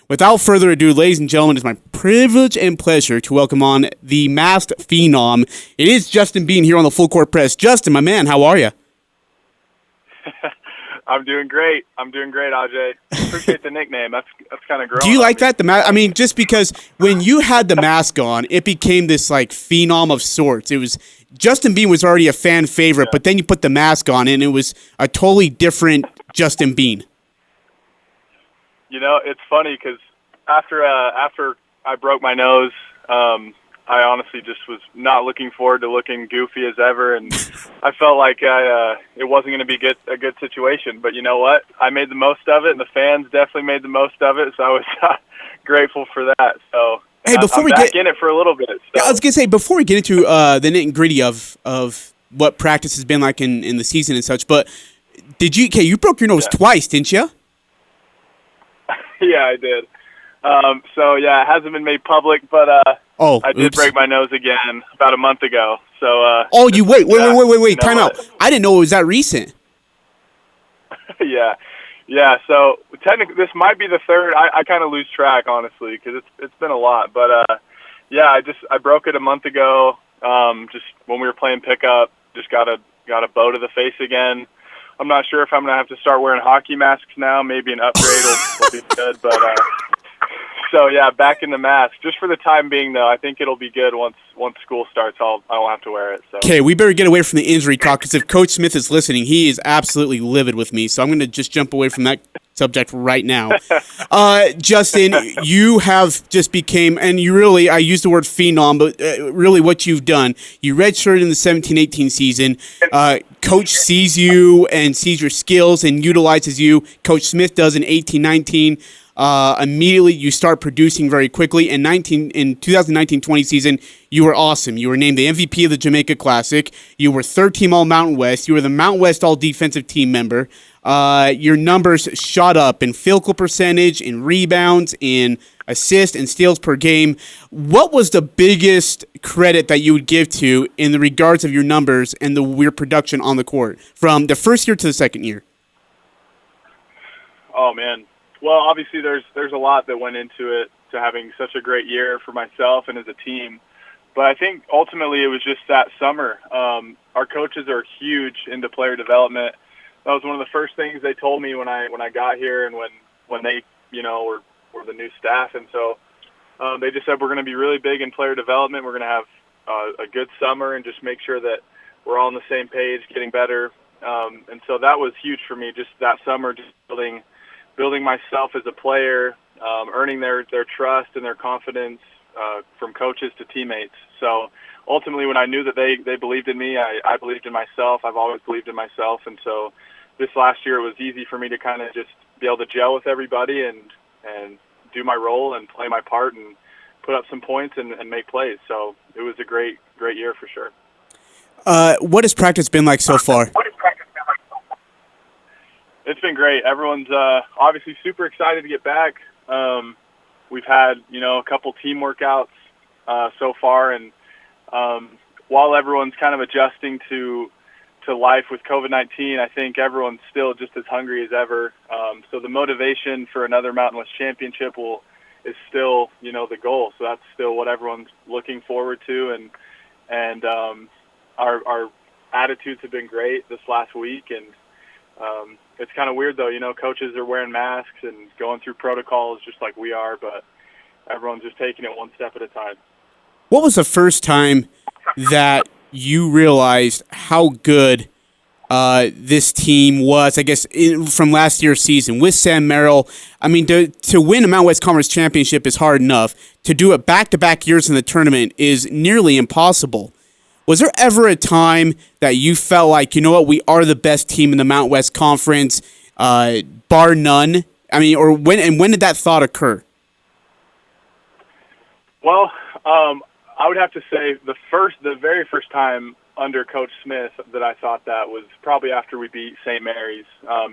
Without further ado, ladies and gentlemen, it's my privilege and pleasure to welcome on the masked phenom. It is Justin Bean here on the Full Court Press. Justin, my man, how are you? I'm doing great, Ajay. Appreciate the nickname. That's kind of growing. Do you like that? Just because when you had the mask on, it became this like phenom of sorts. It was Justin Bean was already a fan favorite, but then you put the mask on, and it was a totally different Justin Bean. You know, it's funny because after I broke my nose, I honestly just was not looking forward to looking goofy as ever, and I felt like it wasn't going to be a good situation. But you know what? I made the most of it, and the fans definitely made the most of it, so I was grateful for that. So hey, before I'm we back get in it for a little bit. So. Yeah, I was going to say, before we get into the nitty and gritty of what practice has been like in the season and such, but you broke your nose twice, didn't you? Yeah, I did. It hasn't been made public, but I did break my nose again about a month ago. So. Wait! Time out. I didn't know it was that recent. Yeah. So technically, this might be the third. I kind of lose track, honestly, because it's been a lot. But I broke it a month ago. Just when we were playing pickup, just got a bow to the face again. I'm not sure if I'm gonna have to start wearing hockey masks now. Maybe an upgrade will be good, but. Back in the mask. Just for the time being, though, I think it'll be good once school starts. I won't have to wear it. Okay, we better get away from the injury talk, because if Coach Smith is listening, he is absolutely livid with me. So I'm going to just jump away from that subject right now. Justin, you have just became, and you really, I use the word phenom, but really what you've done, you redshirted in the 17-18 season. Coach sees you and sees your skills and utilizes you. Coach Smith does in 18-19. Immediately, you start producing very quickly. In 2019-20 season, you were awesome. You were named the MVP of the Jamaica Classic. You were third-team All-Mountain West. You were the Mountain West All-Defensive Team member. Your numbers shot up in field goal percentage, in rebounds, in assists, and steals per game. What was the biggest credit that you would give to in the regards of your numbers and your production on the court from the first year to the second year? Oh, man. Well, obviously, there's a lot that went into it, to having such a great year for myself and as a team. But I think ultimately it was just that summer. Our coaches are huge into player development. That was one of the first things they told me when I got here, and when they were the new staff. And so they just said, we're going to be really big in player development. We're going to have a good summer and just make sure that we're all on the same page, getting better. And so that was huge for me, just that summer, just building myself as a player, earning their trust and their confidence from coaches to teammates. So ultimately, when I knew that they believed in me, I believed in myself. I've always believed in myself. And so this last year, it was easy for me to kind of just be able to gel with everybody and do my role and play my part and put up some points and make plays. So it was a great year for sure. What has practice been like so far? It's been great. Everyone's obviously super excited to get back. We've had, a couple team workouts so far, and while everyone's kind of adjusting to life with COVID-19, I think everyone's still just as hungry as ever. So the motivation for another Mountain West Championship is still, the goal. So that's still what everyone's looking forward to, and our attitudes have been great this last week, and it's kind of weird, though. Coaches are wearing masks and going through protocols just like we are, but everyone's just taking it one step at a time. What was the first time that you realized how good this team was, I guess, from last year's season with Sam Merrill? I mean, to win a Mountain West Conference championship is hard enough. To do it back-to-back years in the tournament is nearly impossible. Was there ever a time that you felt like, we are the best team in the Mountain West Conference, bar none? I mean, or when did that thought occur? Well, I would have to say the very first time under Coach Smith that I thought that was probably after we beat St. Mary's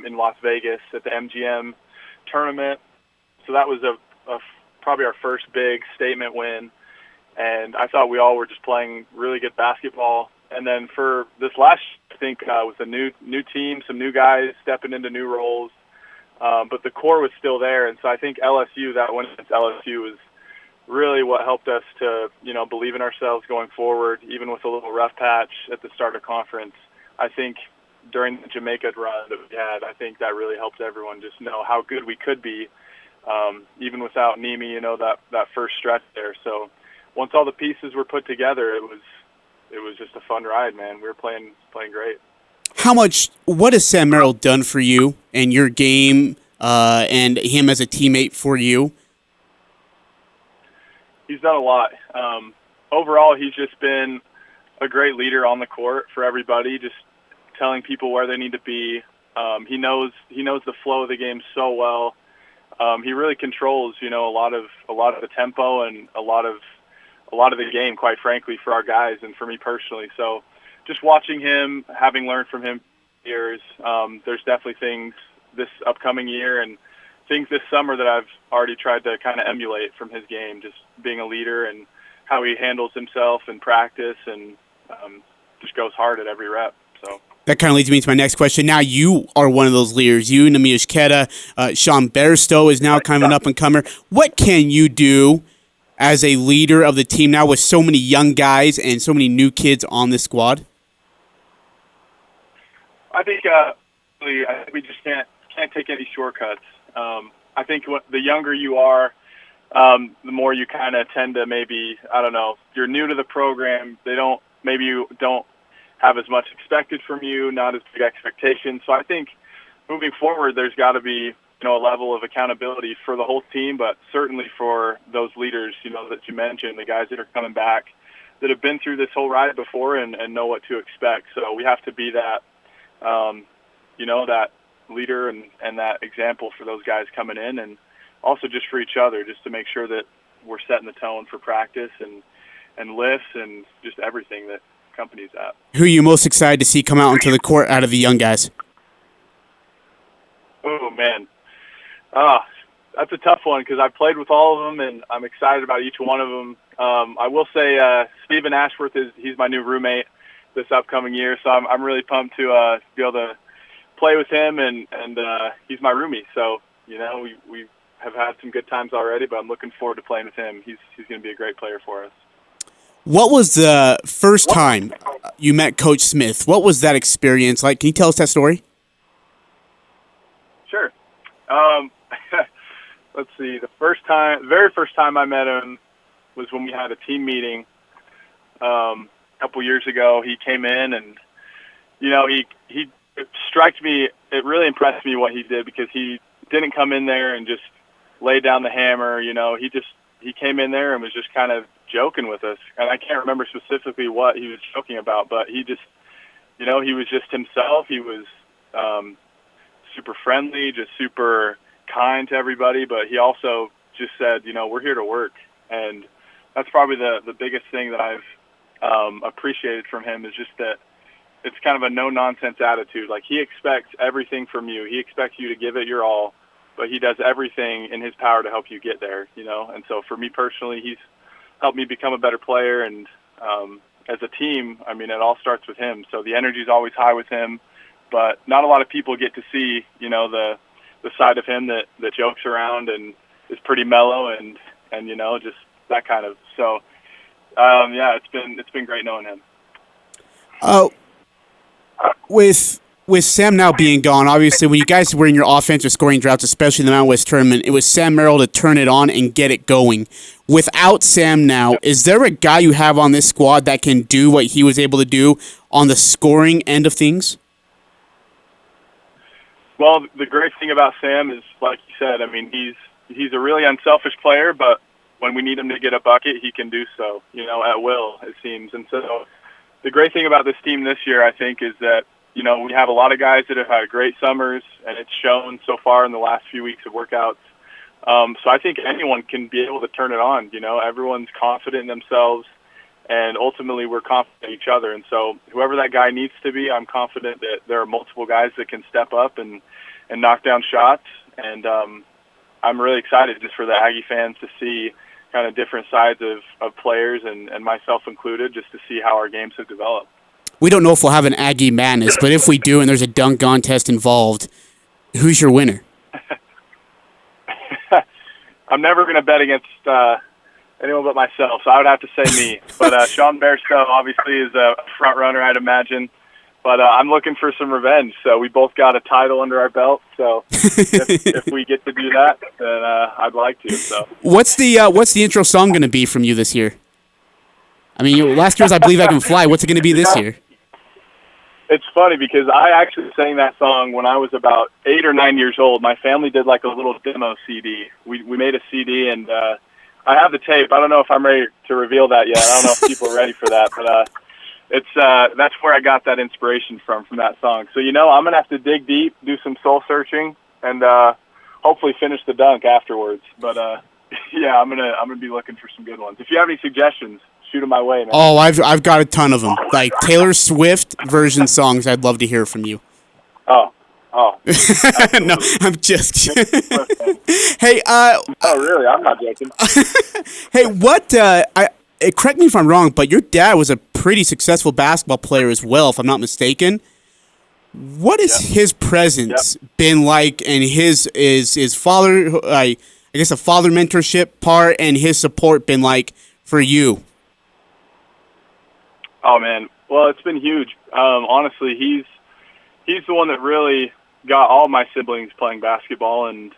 in Las Vegas at the MGM tournament. So that was probably our first big statement win. And I thought we all were just playing really good basketball. And then for this last, I think, with a new team, some new guys stepping into new roles, but the core was still there. And so I think LSU, that win against LSU, was really what helped us to, believe in ourselves going forward, even with a little rough patch at the start of conference. I think during the Jamaica run that we had, I think that really helped everyone just know how good we could be, even without Nemi, that first stretch there. So once all the pieces were put together, it was just a fun ride, man. We were playing great. What has Sam Merrill done for you and your game, and him as a teammate for you? He's done a lot. Overall, he's just been a great leader on the court for everybody, just telling people where they need to be. He knows the flow of the game so well. He really controls, a lot of the tempo and a lot of the game, quite frankly, for our guys and for me personally. So just watching him, having learned from him for years, there's definitely things this upcoming year and things this summer that I've already tried to kind of emulate from his game, just being a leader and how he handles himself in practice and just goes hard at every rep. So that kind of leads me to my next question. Now you are one of those leaders. You, Namish Keta, Sean Bairstow is now kind of an up-and-comer. What can you do as a leader of the team now with so many young guys and so many new kids on this squad? I think we just can't take any shortcuts. I think the younger you are, the more you kind of tend to maybe, I don't know, you're new to the program. You don't have as much expected from you, not as big expectations. So I think moving forward, there's got to be, a level of accountability for the whole team, but certainly for those leaders, that you mentioned, the guys that are coming back that have been through this whole ride before and know what to expect. So we have to be that, that leader and that example for those guys coming in, and also just for each other, just to make sure that we're setting the tone for practice and lifts and just everything that accompanies that. Who are you most excited to see come out onto the court out of the young guys? Oh, man. That's a tough one because I've played with all of them, and I'm excited about each one of them. I will say Stephen Ashworth, he's my new roommate this upcoming year, so I'm really pumped to be able to play with him, and he's my roomie. So, we have had some good times already, but I'm looking forward to playing with him. He's going to be a great player for us. What was the first time you met Coach Smith? What was that experience like? Can you tell us that story? Sure. Let's see. The very first time I met him was when we had a team meeting a couple years ago. He came in and, he struck me. It really impressed me what he did because he didn't come in there and just lay down the hammer. He came in there and was just kind of joking with us. And I can't remember specifically what he was joking about, but he just, he was just himself. He was super friendly, just super kind to everybody, but he also just said, we're here to work. And that's probably the biggest thing that I've appreciated from him is just that it's kind of a no-nonsense attitude. Like, he expects everything from you. He expects you to give it your all, but he does everything in his power to help you get there, And so for me personally, he's helped me become a better player. And as a team, it all starts with him. So the energy's always high with him, but not a lot of people get to see, the side of him that jokes around and is pretty mellow and just that kind of. So, it's been great knowing him. With Sam now being gone, obviously, when you guys were in your offensive scoring droughts, especially in the Mountain West tournament, it was Sam Merrill to turn it on and get it going. Without Sam now, is there a guy you have on this squad that can do what he was able to do on the scoring end of things? Well, the great thing about Sam is, like you said, he's a really unselfish player, but when we need him to get a bucket, he can do so, at will, it seems. And so the great thing about this team this year, I think, is that, we have a lot of guys that have had great summers, and it's shown so far in the last few weeks of workouts. So I think anyone can be able to turn it on. Everyone's confident in themselves, and ultimately we're confident in each other. And so whoever that guy needs to be, I'm confident that there are multiple guys that can step up and knock down shots. And I'm really excited just for the Aggie fans to see kind of different sides of players, and myself included, just to see how our games have developed. We don't know if we'll have an Aggie Madness, but if we do and there's a dunk contest involved, who's your winner? I'm never going to bet against anyone but myself, so I would have to say me. But Sean Bairstow obviously is a front runner, I'd imagine. But I'm looking for some revenge. So we both got a title under our belt. So if we get to do that, then I'd like to. So what's the intro song going to be from you this year? I mean, last year's I Believe I Can Fly. What's it going to be this year? It's funny because I actually sang that song when I was about 8 or 9 years old. My family did like a little demo CD. We made a CD, and I have the tape. I don't know if I'm ready to reveal that yet. I don't know if people are ready for that, but it's that's where I got that inspiration from that song. So I'm gonna have to dig deep, do some soul searching, and hopefully finish the dunk afterwards. But yeah, I'm gonna be looking for some good ones. If you have any suggestions, shoot them my way, man. Oh, I've got a ton of them. Like Taylor Swift version songs, I'd love to hear from you. Oh. No, I'm just kidding. Hey, oh, really? I'm not joking. Hey, correct me if I'm wrong, but your dad was a pretty successful basketball player as well, if I'm not mistaken. What has his presence been like, and his father, I guess, a father mentorship part, and his support been like for you? Oh man, well, it's been huge. Honestly, he's the one that really got all my siblings playing basketball, and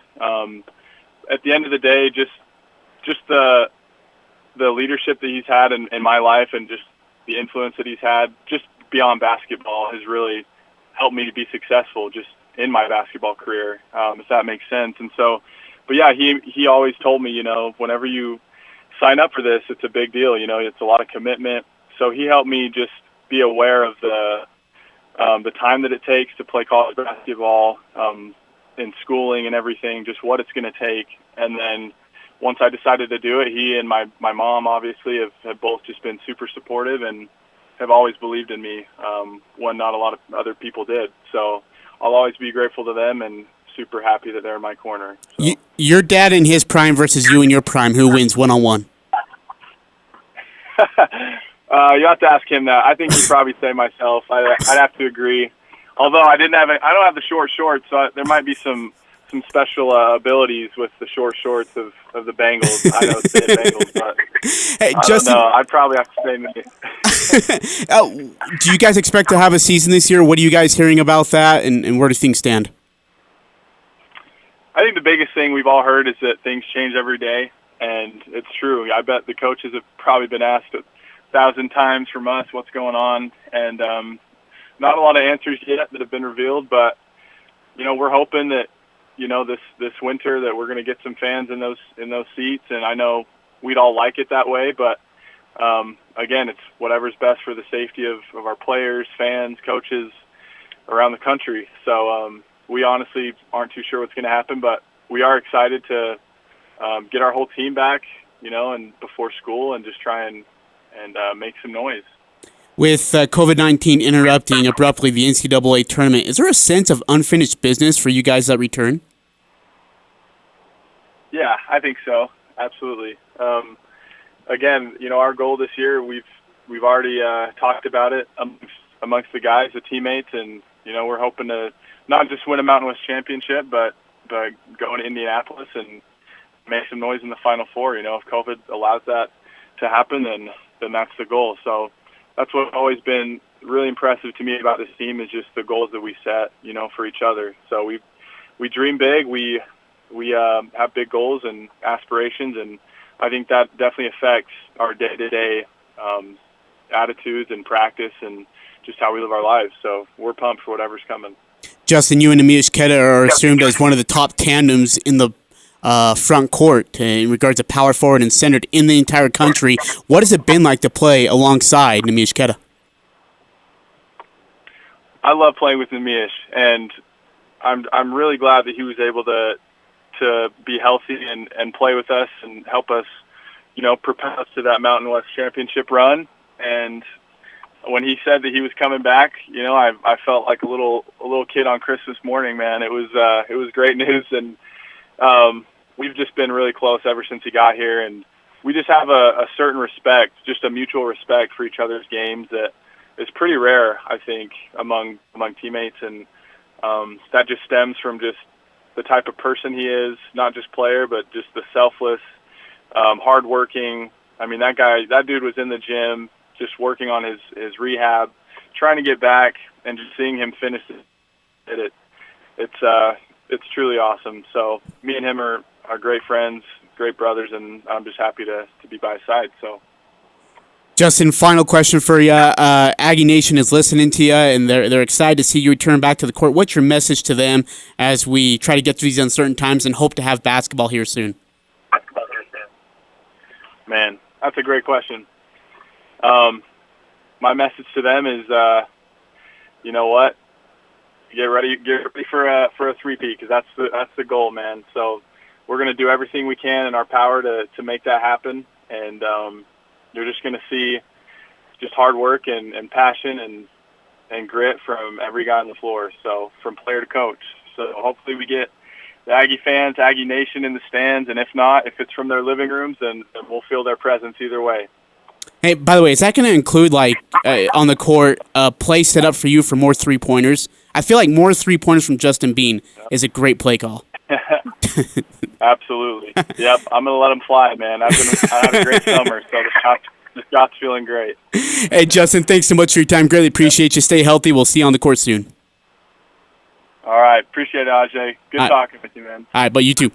at the end of the day, just the leadership that he's had in my life, and just the influence that he's had just beyond basketball has really helped me to be successful just in my basketball career, if that makes sense. And so, but yeah, he always told me, whenever you sign up for this, it's a big deal. It's a lot of commitment. So he helped me just be aware of the time that it takes to play college basketball, in schooling and everything, just what it's going to take. And then once I decided to do it, he and my mom obviously have both just been super supportive and have always believed in me, when not a lot of other people did. So I'll always be grateful to them and super happy that they're in my corner. So. Your dad in his prime versus you in your prime, who wins one-on-one? You have to ask him that. I think he'd probably say myself. I'd have to agree. Although I don't have the short shorts, so there might be some special abilities with the short shorts of the Bengals. I know it's the Bengals, but hey, I Justin, don't know. I'd probably have to say me. Do you guys expect to have a season this year? What are you guys hearing about that, and where do things stand? I think the biggest thing we've all heard is that things change every day, and it's true. I bet the coaches have probably been asked 1,000 times from us what's going on, and not a lot of answers yet that have been revealed, but we're hoping that this winter that we're going to get some fans in those seats, and I know we'd all like it that way, but again, it's whatever's best for the safety of our players, fans, coaches around the country. So we honestly aren't too sure what's going to happen, but we are excited to get our whole team back, and before school, and just try and make some noise. With COVID-19 interrupting abruptly the NCAA tournament, is there a sense of unfinished business for you guys that return? Yeah, I think so. Absolutely. Again, our goal this year, we've already talked about it amongst the guys, the teammates, and we're hoping to not just win a Mountain West championship, but go to Indianapolis and make some noise in the Final Four. If COVID allows that to happen, then that's the goal. So that's what's always been really impressive to me about this team, is just the goals that we set, for each other. So we dream big. We have big goals and aspirations, and I think that definitely affects our day-to-day attitudes and practice and just how we live our lives. So we're pumped for whatever's coming. Justin, you and Neemias Queta are assumed as one of the top tandems in the front court in regards to power forward and centered in the entire country. What has it been like to play alongside Neemias Queta? I love playing with Neemias, and I'm really glad that he was able to be healthy and play with us and help us, propel us to that Mountain West championship run. And when he said that he was coming back, I felt like a little kid on Christmas morning, man. It was great news, and we've just been really close ever since he got here, and we just have a certain respect, just a mutual respect for each other's games that is pretty rare, I think, among teammates, and that just stems from just the type of person he is, not just player, but just the selfless, hardworking. I mean, that dude was in the gym just working on his rehab, trying to get back, and just seeing him finish it. It's truly awesome. So me and him are great friends, great brothers, and I'm just happy to be by his side. So. Justin, final question for you. Aggie Nation is listening to you, and they're excited to see you return back to the court. What's your message to them as we try to get through these uncertain times and hope to have basketball here soon? Man, that's a great question. My message to them is, you know what? Get ready for a three-peat, because that's the goal, man. So we're going to do everything we can in our power to make that happen, and you're just going to see just hard work and passion and grit from every guy on the floor, so from player to coach. So hopefully we get the Aggie fans, Aggie Nation in the stands, and if not, if it's from their living rooms, then we'll feel their presence either way. Hey, by the way, is that going to include, on the court, a play set up for you for more three-pointers? I feel like more three-pointers from Justin Bean is a great play call. Absolutely. Yep, I'm going to let him fly, man. I had a great summer, so the shot's feeling great. Hey, Justin, thanks so much for your time. Greatly appreciate you. Stay healthy. We'll see you on the court soon. All right. Appreciate it, Ajay. Good talking with you, man. All right, but you too.